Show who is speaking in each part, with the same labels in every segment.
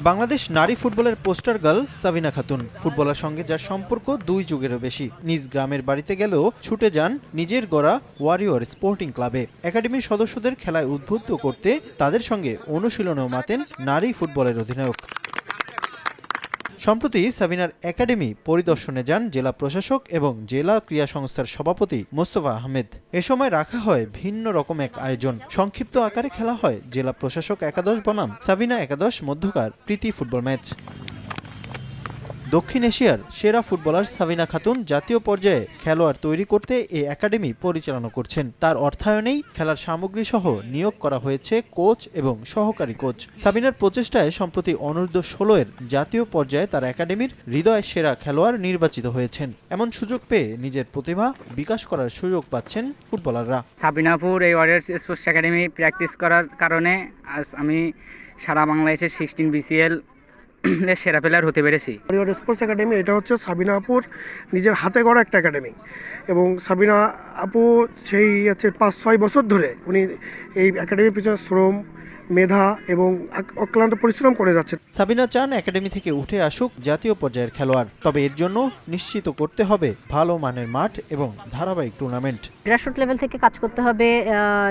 Speaker 1: বাংলাদেশ নারী ফুটবলের poster girl Sabina Khatun. ফুটবলের সঙ্গে যার সম্পর্ক 2 যুগেরও বেশি। নিজ গ্রামের বাড়িতে গেলেও ছুটে যান নিজের গড়া ওয়ারিয়র স্পোর্টিং ক্লাবে। একাডেমির সদস্যদের খেলায় উদ্বুদ্ধ করতে তাদের সঙ্গে অনুশীলনেও মাতেন নারী ফুটবলের অধিনায়ক। সম্প্রতি সাবিনার একাডেমি পরিদর্শনে যান জেলা প্রশাসক এবং জেলা ক্রীড়া সংস্থার সভাপতি মোস্তফা আহমেদ। এ সময় রাখা হয় ভিন্ন রকম এক আয়োজন। সংক্ষিপ্ত আকারে খেলা হয় জেলা প্রশাসক একাদশ বনাম সাবিনা একাদশ মধ্যকার প্রীতি ফুটবল ম্যাচ। দক্ষিণ এশিয়ার সেরা ফুটবলার সাবিনা খাতুন জাতীয় পর্যায়ে খেলোয়াড় তৈরি করতে এই একাডেমি পরিচালনা করছেন। তার অর্থায়নেই খেলার সামগ্রী সহ নিয়োগ করা হয়েছে কোচ এবং সহকারী কোচ। সাবিনার প্রচেষ্টায় সম্প্রতি অনূর্ধ্ব-16 এর জাতীয় পর্যায়ে তার একাডেমির হৃদয় সেরা খেলোয়াড় নির্বাচিত হয়েছেন। এমন সুযোগ পেয়ে নিজের প্রতিভা বিকাশ করার সুযোগ পাচ্ছেন ফুটবলাররা।
Speaker 2: সাবিনাপুর এই ওয়ারিয়র্স স্পোর্টস একাডেমি প্র্যাকটিস করার কারণে আজ আমি সারা বাংলাদেশের 16 BCL সেরা প্লেয়ার হতে পেরেছি।
Speaker 3: ওয়ারিয়র স্পোর্টস একাডেমি এটা হচ্ছে সাবিনা আপুর নিজের হাতে গড়া একটা একাডেমি এবং সাবিনা আপু সেই 5-6 বছর ধরে উনি এই একাডেমির পিছনে শ্রম, মেধা এবং অক্লান্ত পরিশ্রম করে যাচ্ছে।
Speaker 1: সাবিনা চান একাডেমি থেকে উঠে আসুক জাতীয় পর্যায়ের খেলোয়াড়, তবে এর জন্য নিশ্চিত করতে হবে ভালো মানের মাঠ এবং ধারাবাহিক টুর্নামেন্ট।
Speaker 4: গ্রাসরুট লেভেল থেকে কাজ করতে হবে,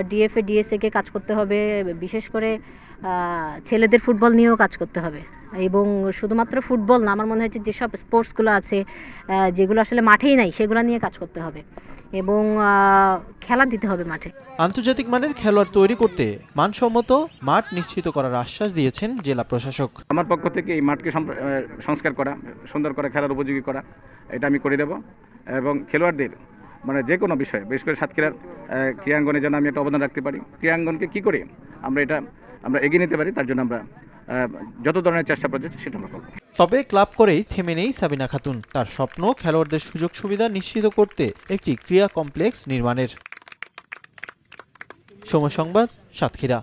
Speaker 4: ডিএফএ ডিএসএ কে কাজ করতে হবে, বিশেষ করে ছেলেদের ফুটবল নিয়েও কাজ করতে হবে। এবং শুধুমাত্র ফুটবল না, আমার মনে হচ্ছে যেসব স্পোর্টসগুলো আছে যেগুলো আসলে মাঠেই নাই সেগুলো নিয়ে কাজ করতে হবে এবং খেলা দিতে হবে মাঠে।
Speaker 1: আন্তর্জাতিক মানের খেলোয়াড় তৈরি করতে মানসম্মত মাঠ নিশ্চিত করার আশ্বাস দিয়েছেন জেলা প্রশাসক।
Speaker 5: আমার পক্ষ থেকে এই মাঠকে সংস্কার করা, সুন্দর করে খেলার উপযোগী করা, এটা আমি করে দেব এবং খেলোয়াড়দের মানে যে কোনো বিষয়ে, বিশেষ করে সাতক্ষীরার ক্রীড়াঙ্গনে যেন আমি একটা অবদান রাখতে পারি। ক্রীড়াঙ্গনকে কী করে আমরা এগিয়ে নিতে পারি, তার জন্য আমরা যত ধরনের চেষ্টা প্রযোজ্য সেটা আমরা করব।
Speaker 1: তবে ক্লাব করেই থেমে নেই সাবিনা খাতুন। তার স্বপ্ন খেলোয়াড়দের সুযোগ সুবিধা নিশ্চিত করতে একটি ক্রীড়া কমপ্লেক্স নির্মাণের। সময় সংবাদ, সাতক্ষীরা।